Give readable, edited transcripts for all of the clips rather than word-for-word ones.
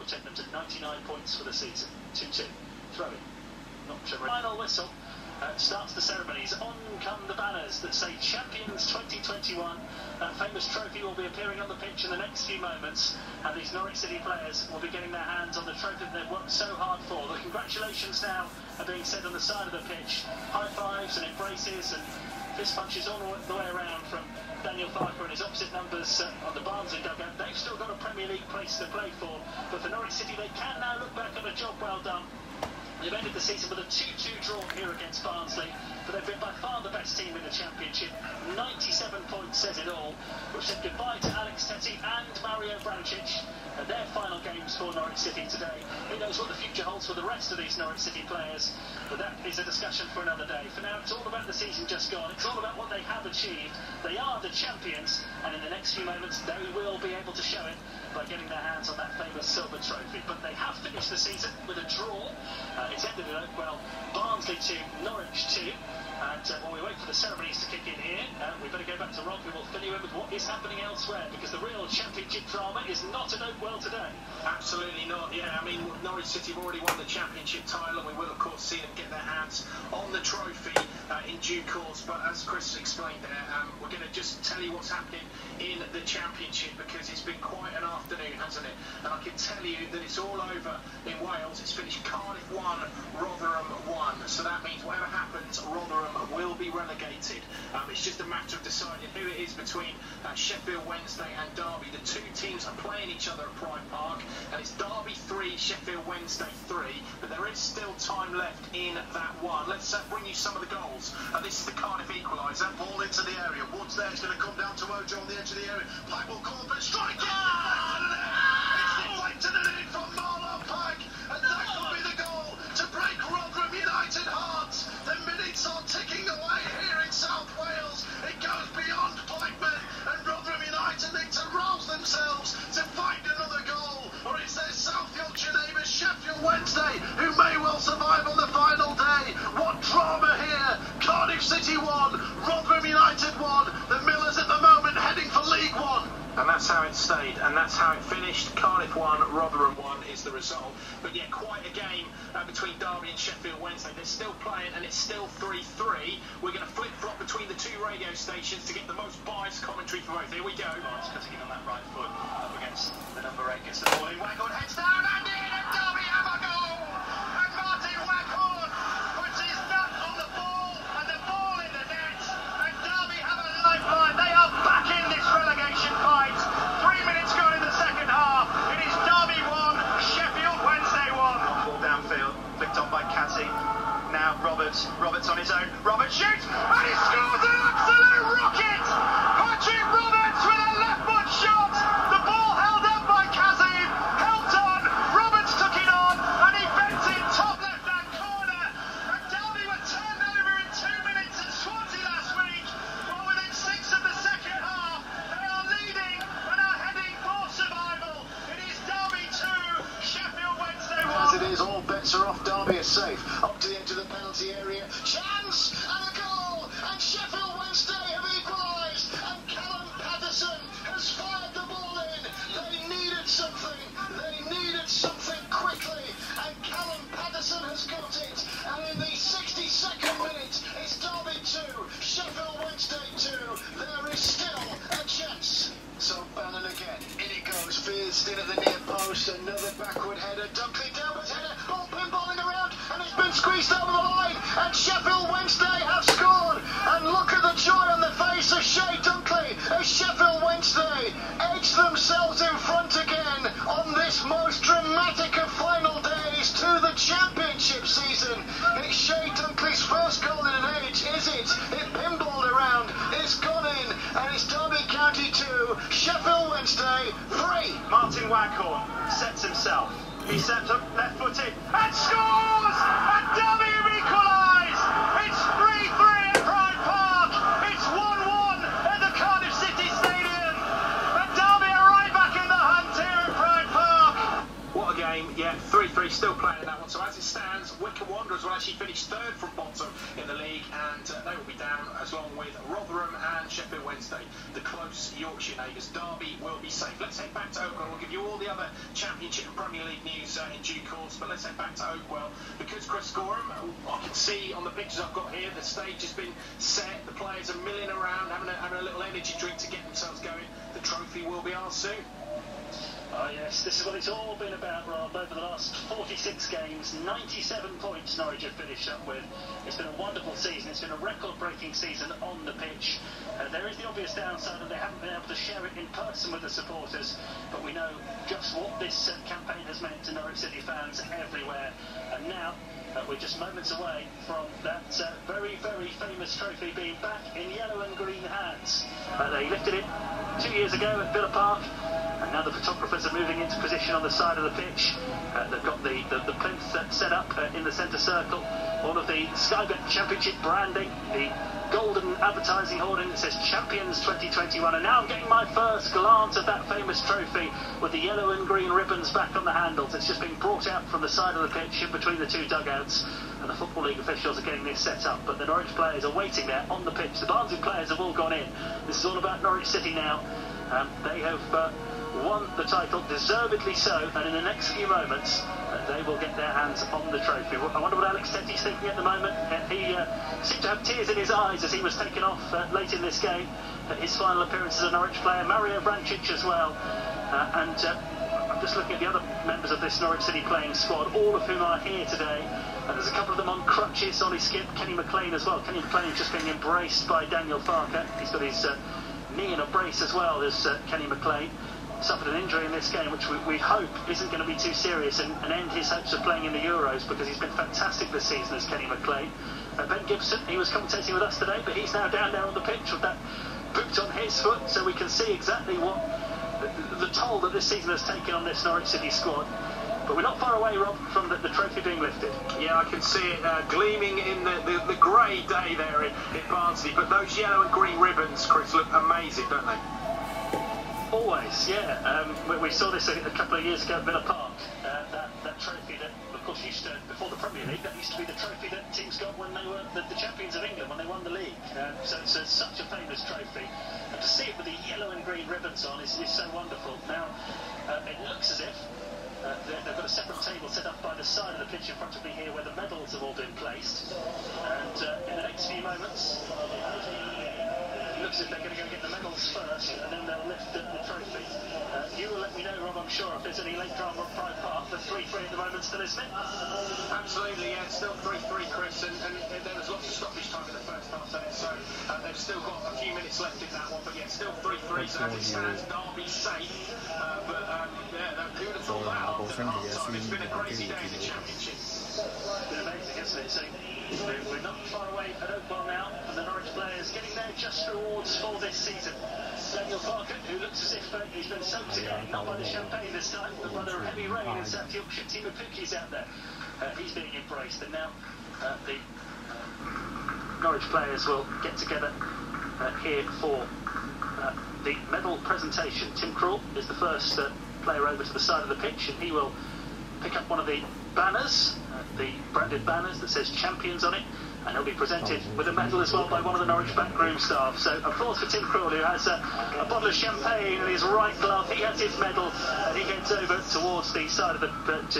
take them to 99 points for the season. 2-2. Throwing. Not sure. Final whistle. Starts the ceremonies. On come the banners that say Champions 2021. That famous trophy will be appearing on the pitch in the next few moments, and these Norwich City players will be getting their hands on the trophy that they've worked so hard for. The congratulations now are being said on the side of the pitch. High fives and embraces and fist punches all the way around from Daniel Pfeiffer and his opposite numbers on the Barnsley dugout. They've still got a Premier League place to play for, but for Norwich City they can now look back on a job well done. They've ended the season with a 2-2 draw here against Barnsley, but they've been by far the best team in the Championship. 97 points says it all, which said goodbye to Alex Tettey and Mario Vrancic and their final games for Norwich City today. Who knows what the future holds for the rest of these Norwich City players, but that is a discussion for another day. For now, it's all about the season just gone. It's all about what they have achieved. They are the champions, and in the next few moments they will be able to show it by getting their hands on that famous silver trophy. But they have finished the season with a draw. It's ended in Oakwell, Barnsley 2, Norwich 2. And while we wait for the ceremonies to kick in here, we better go back to Rob, who will fill you in with what is happening elsewhere, because the real Championship drama is not at Oakwell today. Absolutely not, yeah. I mean, Norwich City have already won the Championship title, and we will, of course, see them get their hands on the trophy in due course. But as Chris explained there, we're going to just tell you what's happening in the Championship, because it's been quite an afternoon, hasn't it? And I can tell you that it's all over in Wales. It's finished Cardiff 1, Rotherham 1. So that means whatever happens, Rotherham will be relegated. It's just a matter of deciding who it is between Sheffield Wednesday and Derby. The two teams are playing each other at Pride Park, and it's Derby 3, Sheffield Wednesday 3, but there is still time left in that one. Let's bring you some of the goals. This is the Cardiff equaliser. Ball into the area. Woods there. It's going to come down to Ojo on the edge of the area. Pike will call up and strike. It's deflected and in from Marlon Pike, and that could be the goal to break Rotherham United hearts. The minutes are ticking away here in South Wales. It goes beyond Pikemen, and Rotherham United need to rouse themselves to find another goal, or it's their South Yorkshire neighbours Sheffield Wednesday who may well survive on the final day. What drama here! Cardiff City 1, Rotherham United 1. The Millers at the moment heading for League One. And that's how it stayed, and that's how it finished. Cardiff 1, Rotherham 1 is the result. But yeah, quite a game between Derby and Sheffield Wednesday. They're still playing, and it's still 3-3. We're going to flip-flop between the two radio stations to get the most biased commentary for both. Here we go. Lawrence cutting in on that right foot, up against the number 8, gets the ball in. Waghorn heads down, and in, and Derby have a goal! And Martin Waghorn puts his nut on the ball, and the ball in the net, and Derby have a lifeline. They are back in this relegation fight. 3 minutes gone in the second half. It is Derby 1, Sheffield Wednesday 1. Ball downfield, flicked on by Cassie. Now Roberts on his own. Roberts shoots, and he scores an absolute rocket! Patrick Roberts with a left foot shot. The ball held up by Cassie, helped on. Roberts took it on, and he bent it top left-hand corner. And Derby were turned over in 2 minutes and 20 last week. Well, within 6 of the second half, they are leading and are heading for survival. It is Derby 2, Sheffield Wednesday 1. As it is, all bets are off. Derby is safe. Up to the edge of the penalty area. Chance and a goal. And Sheffield Wednesday have equalised. And Callum Patterson has fired the ball in. They needed something. They needed something quickly. And Callum Patterson has got it. And in the 62nd minute, it's Derby 2, Sheffield Wednesday 2. There is still a chance. So Bannon again. In it goes. Fears in at the near post. Another backward header. Dunkley Delbert's header. Ball pinballing around. And it's been squeezed over the line. And Sheffield Wednesday have scored. And look at the joy on the face of Shea Dunkley as Sheffield Wednesday edge themselves in front again on this most dramatic of final days to the Championship season. It's Shea Dunkley's first goal in an age, is it? It pinballed around. It's gone in. And it's Derby County 2, Sheffield Wednesday 3. Martin Waghorn sets himself. He steps up left-footed and scores! And Derby have equalised! It's 3-3 at Pride Park! It's 1-1 at the Cardiff City Stadium! And Derby are right back in the hunt here at Pride Park! What a game. Yeah, 3-3 still playing that one. So as it stands, Wycombe Wanderers will actually finish third from bottom in the league, and they will be down along with Rotherham and Sheffield Wednesday, the close Yorkshire neighbours. Derby will be safe. Let's head back to Oakwell. We'll give you all the other Championship and Premier League news in due course, but let's head back to Oakwell because Chris Gorham, I can see on the pictures I've got here, the stage has been set, the players are milling around, having a little energy drink to get themselves going. The trophy will be ours soon. Oh yes, this is what it's all been about, Rob. Over the last 46 games, 97 points Norwich have finished up with. It's been a wonderful season. It's been a record-breaking season on the pitch. There is the obvious downside that they haven't been able to share it in person with the supporters, but we know just what this campaign has meant to Norwich City fans everywhere. And now we're just moments away from that very, very famous trophy being back in yellow and green hands. They lifted it 2 years ago at Villa Park, and now the photographers are moving into position on the side of the pitch. They've got the plinth set up in the centre circle, all of the Sky Bet Championship branding, the golden advertising hoarding that says Champions 2021, and now I'm getting my first glance at that famous trophy with the yellow and green ribbons back on the handles. It's just been brought out from the side of the pitch in between the two dugouts, and the Football League officials are getting this set up, but the Norwich players are waiting there on the pitch. The Barnsley players have all gone in. This is all about Norwich City now. They have won the title, deservedly so, and in the next few moments they will get their hands on the trophy. I wonder what Alex Tetty's thinking at the moment. He seemed to have tears in his eyes as he was taken off late in this game. His final appearance as a Norwich player, Mario Vrancic as well. I'm just looking at the other members of this Norwich City playing squad, all of whom are here today. There's a couple of them on crutches, Ollie Skip, Kenny McLean as well. Kenny McLean just being embraced by Daniel Farker. He's got his knee in a brace as well as Kenny McLean. Suffered an injury in this game, which we hope isn't going to be too serious and end his hopes of playing in the Euros, because he's been fantastic this season as Kenny McLean. Ben Gibson, he was commentating with us today, but he's now down there on the pitch with that boot on his foot, so we can see exactly what the toll that this season has taken on this Norwich City squad. But we're not far away, Rob, from the trophy being lifted. Yeah, I can see it gleaming in the grey day there in Barnsley, but those yellow and green ribbons, Chris, look amazing, don't they? Always, yeah. We saw this a couple of years ago at Villa Park. That trophy that, of course, used to, before the Premier League, that used to be the trophy that teams got when they were the champions of England, when they won the league. So it's such a famous trophy. And to see it with the yellow and green ribbons on is so wonderful. Now, it looks as if they've got a separate table set up by the side of the pitch in front of me here where the medals have all been placed. And in the next few moments, it looks as if they're going to go get the medals first, and then they'll lift the trophy. You will let me know, Rob, I'm sure, if there's any late drama at Pride Park. The 3-3 at the moment still, isn't it? Absolutely, yeah, it's still 3-3, Chris, and there was lots of stoppage time in the first half there, so they've still got a few minutes left in that one, but yeah, still 3-3, so as it stands, Derby safe, but yeah, who would have thought that after half time? It's been a crazy day in the Championship. It's been amazing, hasn't it? So we're not far away at Oakwell now, and the Norwich players getting their just rewards for this season. Daniel Farker, who looks as if he's been soaked again, not by the champagne this time, but by the heavy rain in South Yorkshire. Timo Pukki's out there. He's being embraced, and now the Norwich players will get together here for the medal presentation. Tim Krul is the first player over to the side of the pitch, and he will pick up one of the banners, the branded banners that says Champions on it, and he'll be presented with a medal as well by one of the Norwich backroom staff. So applause for Tim Krul, who has a bottle of champagne in his right glove. He has his medal, and he heads over towards the side of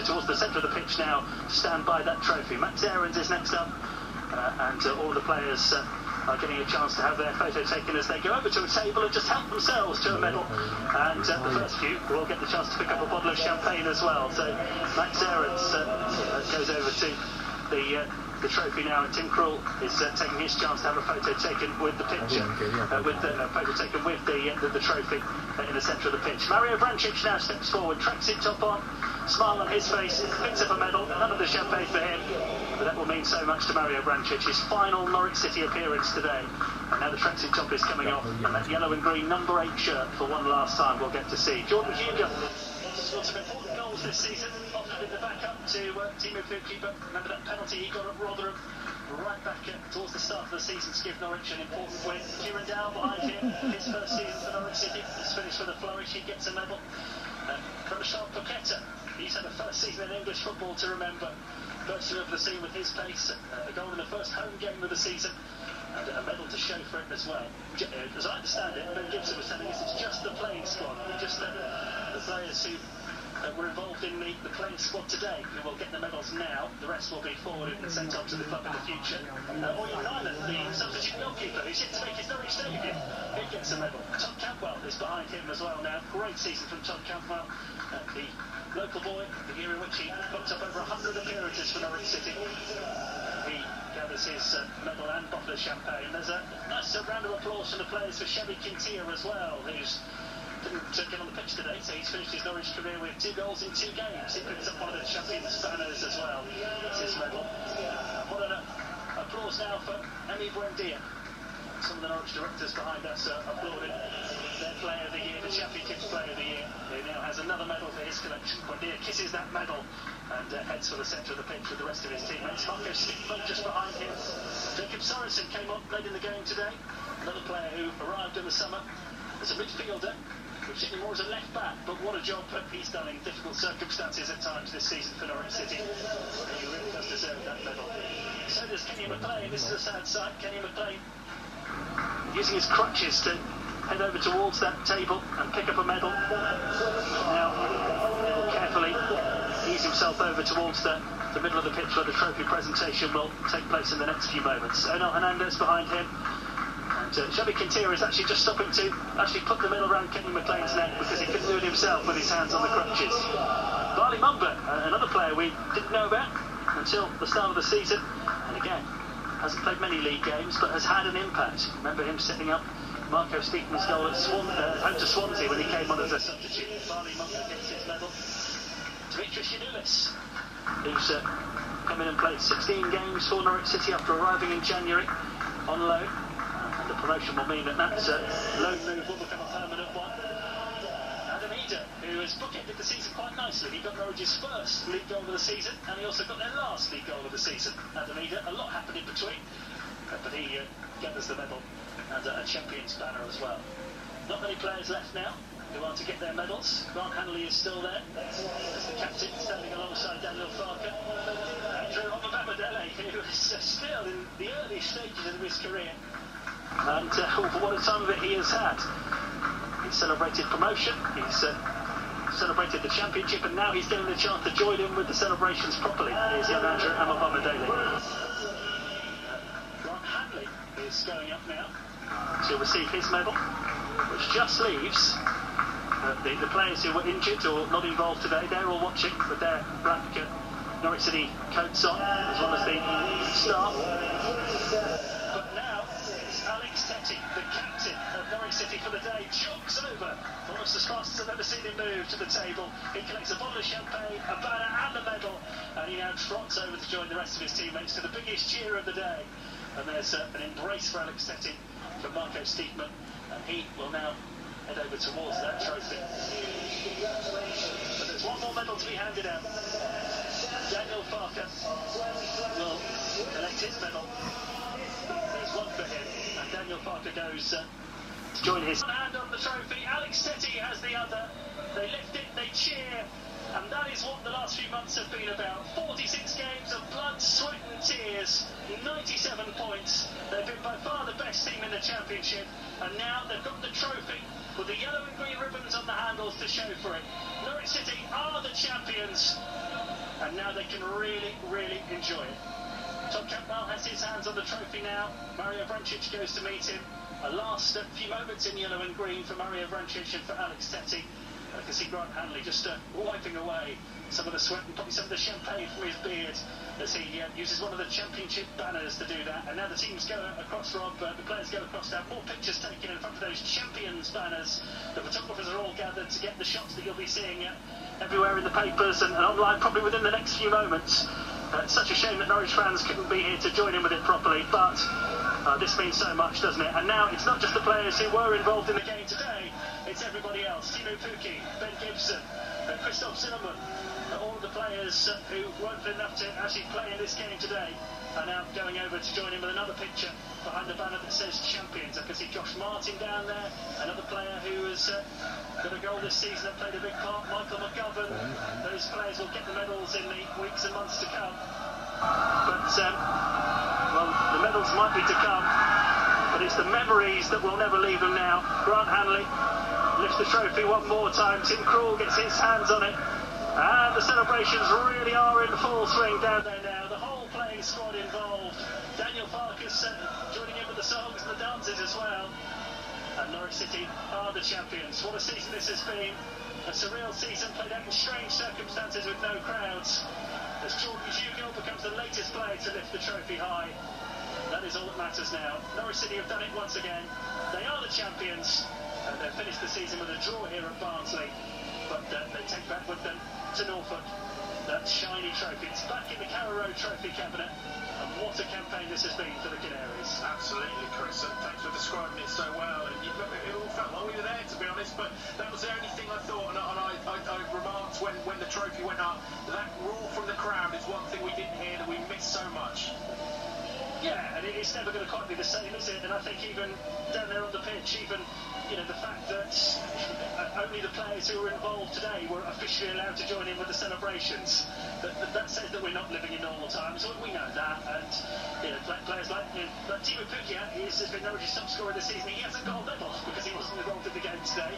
towards the centre of the pitch now to stand by that trophy. Max Aarons is next up, and all the players are getting a chance to have their photo taken as they go over to a table and just help themselves to a medal. And the first few will get the chance to pick up a bottle of champagne as well. So Max Aarons goes over to the trophy now, and Tim Krul is taking his chance to have a photo taken with the picture, with a photo taken with the trophy in the centre of the pitch. Mario Vrancic now steps forward, tracksuit top on, smile on his face, picks up a medal. None of the champagne for him, but that will mean so much to Mario Vrancic, his final Norwich City appearance today. And now the tracksuit top is coming off, and that yellow and green number 8 shirt for one last time we'll get to see. Jordan Huger scored some important goals this season, often in the backup to Timo Pukki, but remember that penalty he got at Rotherham right back towards the start of the season to give Norwich an important win. Kieran Dow behind him, his first season for Norwich City, has finished with a flourish. He gets a medal. Prashant Paqueta He's had a first season in English football to remember. Bursting over the scene with his pace, a goal in the first home game of the season, and a medal to show for it as well. As I understand it, Ben Gibson was telling us it's just the playing squad, just the players who were involved in the playing squad today who will get the medals now. The rest will be forwarded and sent on to the club in the future. Owen Nyland, the substitute goalkeeper, who's yet to make his Norwich debut, he gets a medal. Tom Campbell is behind him as well now. Great season from Tom Campbell, the local boy, the year in which he booked up over 100 appearances for Norwich City. He gathers his medal and bottle of champagne. There's a nice round of applause from the players for Chevy Kintier as well, who's didn't get on the pitch today, so he's finished his Norwich career with 2 goals in 2 games. He picks up one of the Champions banners as well. That's his medal. What an applause now for Emi Buendia. Some of the Norwich directors behind us applauding their Player of the Year, the Championships Player of the Year. He now has another medal for his collection. Buendia kisses that medal and heads for the centre of the pitch with the rest of his teammates. Marco Stickman just behind him. Jacob Sorensen came on late in the game today. Another player who arrived in the summer as a midfielder. We've seen him more as a left back, but what a job he's done in difficult circumstances at times this season for Norwich City. He really does deserve that medal. So does Kenny McLean. This is a sad sight. Kenny McLean using his crutches to head over towards that table and pick up a medal. Now he'll carefully ease himself over towards the middle of the pitch where the trophy presentation will take place in the next few moments. Onel Hernandez behind him. Chevy Kintier is actually just stopping to actually put the medal around Kenny McLean's neck because he couldn't do it himself with his hands on the crutches. Barley Mumba, another player we didn't know about until the start of the season, and again, hasn't played many league games but has had an impact. Remember him setting up Marco Steepman's goal at home to Swansea when he came on as a substitute. Barley Mumba gets his medal. Dimitris Yanulis, who's come in and played 16 games for Norwich City after arriving in January on loan. The promotion will mean that loan move will become a permanent one. Adam Eder, who has bookended the season quite nicely. He got Norwich's first league goal of the season, and he also got their last league goal of the season. Adam Eder, a lot happened in between, but he gathers the medal and a Champions banner as well. Not many players left now who are to get their medals. Grant Hanley is still there as the captain, standing alongside Daniel Farker. Andrew Omabamidele, who is still in the early stages of his career. And what a time of it he has had. He's celebrated promotion, he's celebrated the championship, and now he's getting the chance to join in with the celebrations properly. Here's young Andrew Omabamidele. Grant Hanley is going up now to receive his medal, which just leaves the players who were injured or not involved today. They're all watching with their black Norwich City coats on, as well as the staff. But now it's Alex Tettey, the captain of Norwich City for the day, jogs over almost as fast as I've ever seen him move to the table. He collects a bottle of champagne, a banner and a medal, and he now trots over to join the rest of his teammates to the biggest cheer of the day. And there's an embrace for Alex Tettey from Marco Steepman, and he will now head over towards that trophy. But there's one more medal to be handed out. Daniel Farker will collect his medal. There's one for him, and Daniel Farker goes to join his. One hand on the trophy, Alex Tettey has the other. They lift it, they cheer, and that is what the last few months have been about. 46 games of blood, sweat and tears, 97 points. They've been by far the best team in the championship, and now they've got the trophy with the yellow and green ribbons on the handles to show for it. Norwich City are the champions, and now they can really, really enjoy it. Tom Campbell has his hands on the trophy now. Mario Vrancic goes to meet him. A last few moments in yellow and green for Mario Vrancic and for Alex Tettey. I can see Grant Hanley just wiping away some of the sweat and probably some of the champagne from his beard as he uses one of the championship banners to do that. And now the teams go across, Rob, the players go across to have more pictures taken in front of those champions banners. The photographers are all gathered to get the shots that you'll be seeing everywhere in the papers and online probably within the next few moments. It's such a shame that Norwich fans couldn't be here to join in with it properly, but this means so much, doesn't it? And now it's not just the players who were involved in the game today, it's everybody else. Timo Pukki, Ben Gibson, Christoph Zimmermann, all of the players who weren't good enough to actually play in this game today are now going over to join in with another picture behind the banner that says champions. I can see Josh Martin down there, another player who has got a goal this season that played a big part, Michael McGovern. Those those players will get the medals in the weeks and months to come. But, well, the medals might be to come, but it's the memories that will never leave them now. Grant Hanley lifts the trophy one more time. Tim Krul gets his hands on it. And the celebrations really are in full swing down there now. The whole playing squad involved. Daniel Farkas joining in with the songs and the dances as well. And Norwich City are the champions. What a season this has been. A surreal season played out in strange circumstances with no crowds. As Jordan Hugill becomes the latest player to lift the trophy high. That is all that matters now. Norwich City have done it once again. They are the champions. And they've finished the season with a draw here at Barnsley. But they take back with them to Norfolk that shiny trophy. It's back in the Carrow Road trophy cabinet. And what a campaign this has been for the Canaries. Absolutely, Chris, and thanks for describing it so well. And it all felt like we were there, to be honest, but that was the only thing I thought, and I remarked when the trophy went up, that roar from the crowd is one thing we didn't hear that we missed so much. Yeah, and it's never going to quite be the same, is it? And I think even down there on the pitch, even the fact that only the players who were involved today were officially allowed to join in with the celebrations, that says that we're not living in normal times. We know that, and players like Timo Pukki, has been Norwich's top scorer this season. He hasn't got a medal because he wasn't involved in the game today.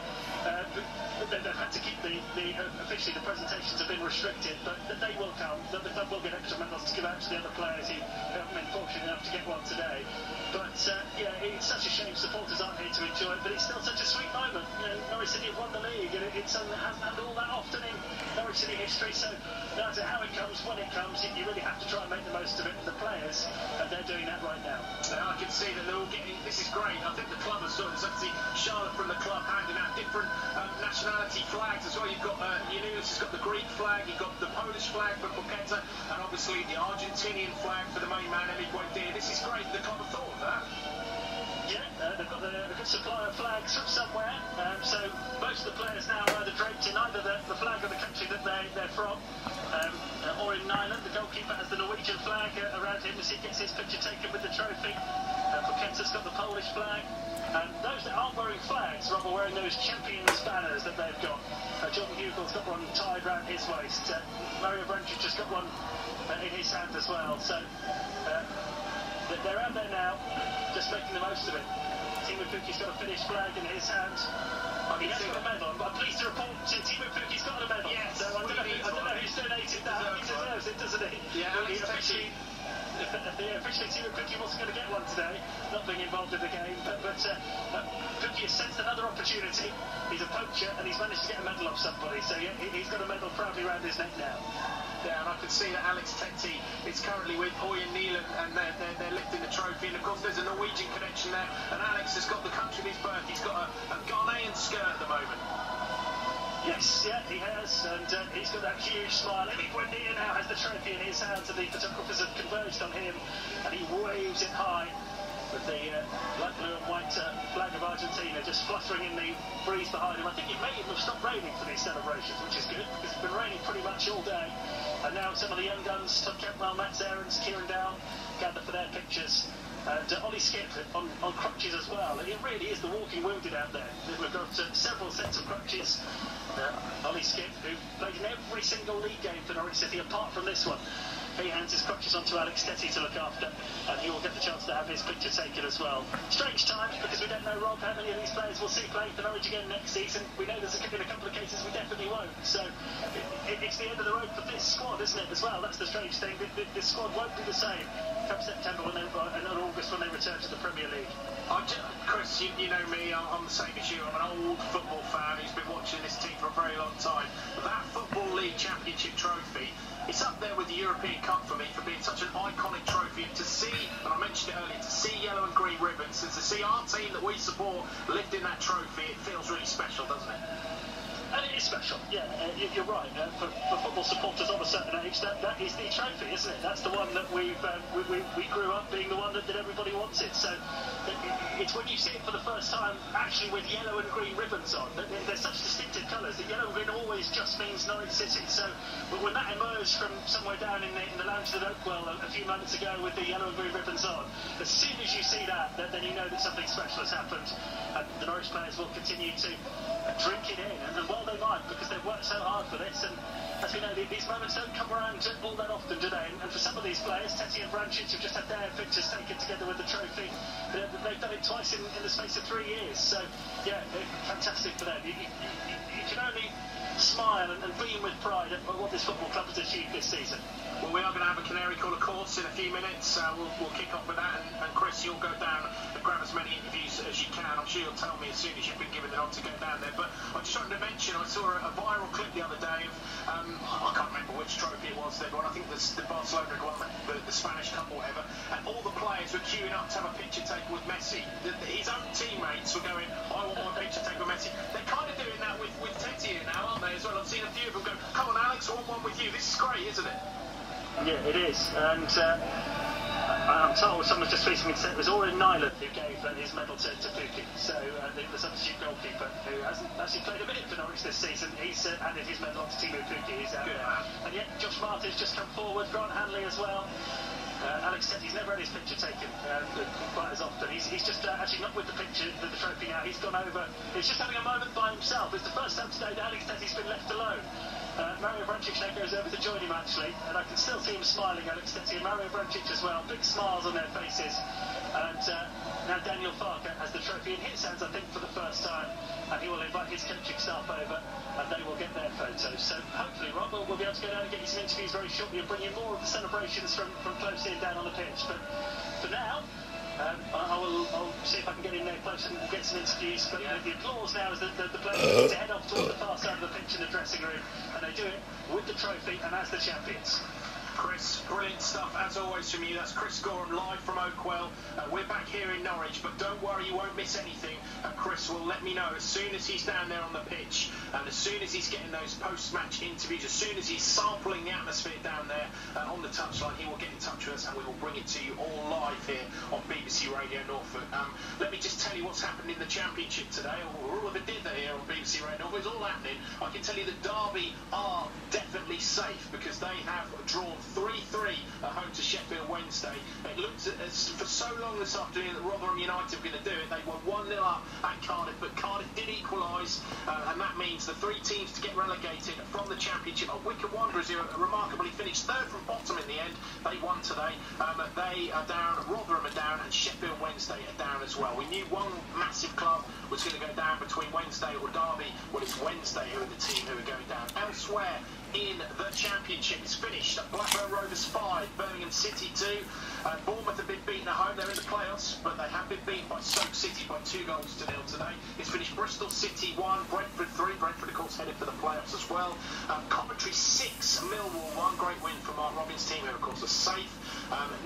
They've had to keep officially the presentations have been restricted, but they will come. The club will get extra medals to give out to the other players who haven't been fortunate enough to get one today. But it's such a shame supporters aren't here to enjoy it, but it's still such a sweet moment. Norwich City have won the league, and it hasn't happened all that often in Norwich City history. So no matter how it comes, when it comes, you really have to try and make the most of it. The players, and they're doing that right now. I can see that they're all getting. This is great. I think the club has sort of see Charlotte from the club handing out different nationality flags as well. You've got Yunus has got the Greek flag, you've got the Polish flag for Paqueta, and obviously the Argentinian flag for the main man, Emi Buendia. This is great. The club have thought of that. Yeah, they've got a good supply of flags from somewhere, so most of the players now are either draped in either the flag of the country that they're from, or in Ireland. The goalkeeper has the Norwegian flag around him as he gets his picture taken with the trophy. Paqueta's got the Polish flag. And those that aren't wearing flags, rather wearing those champions banners that they've got. Jordan Hugill's got one tied round his waist. Mario Branch's just got one in his hand as well. So they're out there now, just making the most of it. Timo Pukki's got a Finnish flag in his hand. He has got a medal, but I'm pleased to report Timo Pukki's got a medal. Yes, so I don't know who's donated that. He deserves it, doesn't he? Yeah, officially Timo Pukki wasn't going to get one today, not being involved in the game, but Pukki has sensed another opportunity. He's a poacher and he's managed to get a medal off somebody, so yeah, he's got a medal proudly around his neck now. Yeah, and I can see that Alex Tetti is currently with Oyen Neelan, and they're lifting the trophy, and of course there's a Norwegian connection there, and Alex has got the country of his birth. He's got a Ghanaian skirt at the moment. Yes, yeah, he has, and he's got that huge smile. Emi Buendia now has the trophy in his hands, and the photographers have converged on him, and he waves it high with the light blue and white flag of Argentina just fluttering in the breeze behind him. I think it may even have stopped raining for these celebrations, which is good, because it's been raining pretty much all day. And now some of the young guns, Todd Cantwell, Matt Aarons, Kieran Down, gather for their pictures. And Ollie Skip on crutches as well. It really is the walking wounded out there. We've got several sets of crutches. Ollie Skip, who played in every single league game for Norwich City apart from this one. He hands his crutches on to Alex Tetti to look after, and he will get the chance to have his picture taken as well. Strange times, because we don't know, Rob, how many of these players we'll see playing for Norwich again next season. We know there's in a couple of cases we definitely won't. So it's the end of the road for this squad, isn't it, as well? That's the strange thing. This squad won't be the same come September and August when they return to the Premier League. Chris, you know me, I'm the same as you. I'm an old football fan who's been watching this team for a very long time. But that Football League Championship trophy, it's up there with the European Cup for me for being such an iconic trophy. And to see, and I mentioned it earlier, to see yellow and green ribbons and to see our team that we support lifting that trophy, it feels really special, doesn't it? And it is special, yeah, you're right. For football supporters of a certain age, that is the trophy, isn't it? That's the one that we grew up being the one that everybody wanted. So it's when you see it for the first time, actually with yellow and green ribbons on. They're such distinctive colours. The yellow and green always just means Norwich City. So when that emerged from somewhere down in the lounge at Oakwell a few moments ago with the yellow and green ribbons on, as soon as you see that, then you know that something special has happened. And the Norwich players will continue to drink it in, and well they might, because they've worked so hard for this, and as we know, these moments don't come around all that often, do they? And for some of these players, Teti and Vrancic have just had their pictures taken together with the trophy. They've done it twice in the space of 3 years. So, yeah, fantastic for them. You can only smile and beam with pride at what this football club has achieved this season. Well, we are going to have a Canary Call of course in a few minutes. We'll kick off with that, and Chris, you'll go down and grab as many interviews as you can. I'm sure you'll tell me as soon as you've been given the nod to go down there. But I just wanted to mention, I saw a viral clip the other day of, I can't remember which trophy it was, they'd won, I think the Barcelona had won the Spanish Cup or whatever, and all the players were queuing up to have a picture taken with Messi. His own teammates were going, I want my picture taken with Messi. They're kind of doing that with Teti here now, aren't they, as well? I've seen a few of them go, come on Alex, I want one with you. This is great, isn't it? Yeah, it is, and I'm told someone's just tweeting me that it was Oren Nyland who gave his medal to Pukki, so the substitute goalkeeper who hasn't actually played a minute for Norwich this season. He's handed his medal on to Timo Pukki. He's out there. And yet Josh Martin's just come forward, Grant Hanley as well. Alex Teti's never had his picture taken quite as often. He's just actually not with the picture, the trophy now. He's gone over. He's just having a moment by himself. It's the first time today that Alex Teti's been left alone. Mario Vrancic now goes over to join him actually, and I can still see him smiling, Alex Teti and Mario Vrancic as well. Big smiles on their faces. And now Daniel Farke has the trophy in his hands, I think, for the first time, and he will invite his coaching staff over, and they will get their photos. So hopefully, Rob, we'll be able to go down and get you some interviews very shortly and bring you more of the celebrations from close in down on the pitch. But for now, I'll see if I can get in there close and get some interviews. But the applause now is that the players need to head off towards the far side of the pitch in the dressing room, and they do it with the trophy and as the champions. Chris, brilliant stuff as always from you. That's Chris Gorham live from Oakwell. We're back here in Norwich, but don't worry, you won't miss anything. Chris will let me know as soon as he's down there on the pitch, and as soon as he's getting those post-match interviews, as soon as he's sampling the atmosphere down there on the touchline, he will get in touch with us and we will bring it to you all live here on BBC Radio Norfolk. Let me just tell you what's happened in the Championship today, or all of it did here on BBC Radio Norfolk. It's all happening. I can tell you that Derby are definitely safe because they have drawn 3-3 at home to Sheffield Wednesday. It looked for so long this afternoon that Rotherham United were going to do it. They were 1-0 up at Cardiff, but Cardiff did equalise, and that means the 3 teams to get relegated from the Championship are Wycombe Wanderers, who remarkably finished 3rd from bottom in the end. They won today. They are down, Rotherham are down, and Sheffield Wednesday are down as well. We knew one massive club was going to go down between Wednesday or Derby. Well, it's Wednesday who are the team who are going down. Elsewhere in the Championship, it's finished. Blackburn Rovers 5, Birmingham City 2. Bournemouth have been beaten at home. They're in the playoffs, but they have been beaten by Stoke City by 2 goals to 0 today. It's finished Bristol City 1, Brentford 3. Brentford, of course, headed for the playoffs as well. Coventry 6, Millwall 1. Great win for Mark Robbins' team, who, of course, are safe.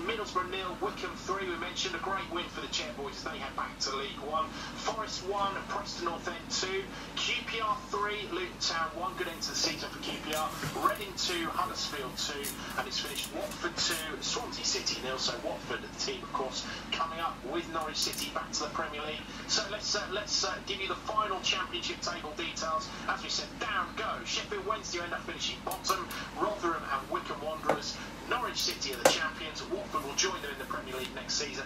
Middlesbrough 0, Wycombe 3. We mentioned a great win for the Chairboys as they head back to League 1. Forest 1, Preston North End 2. QPR 3, Luton Town 1. Good end to the season for QPR. Reading 2, Huddersfield 2, and it's finished Watford 2, Swansea City 0. So Watford, the team, of course, coming up with Norwich City back to the Premier League. So let's give you the final Championship table details. As we said, down go Sheffield Wednesday end up finishing bottom. Rotherham and Wycombe Wanderers. Norwich City are the champions. Watford will join them in the Premier League next season.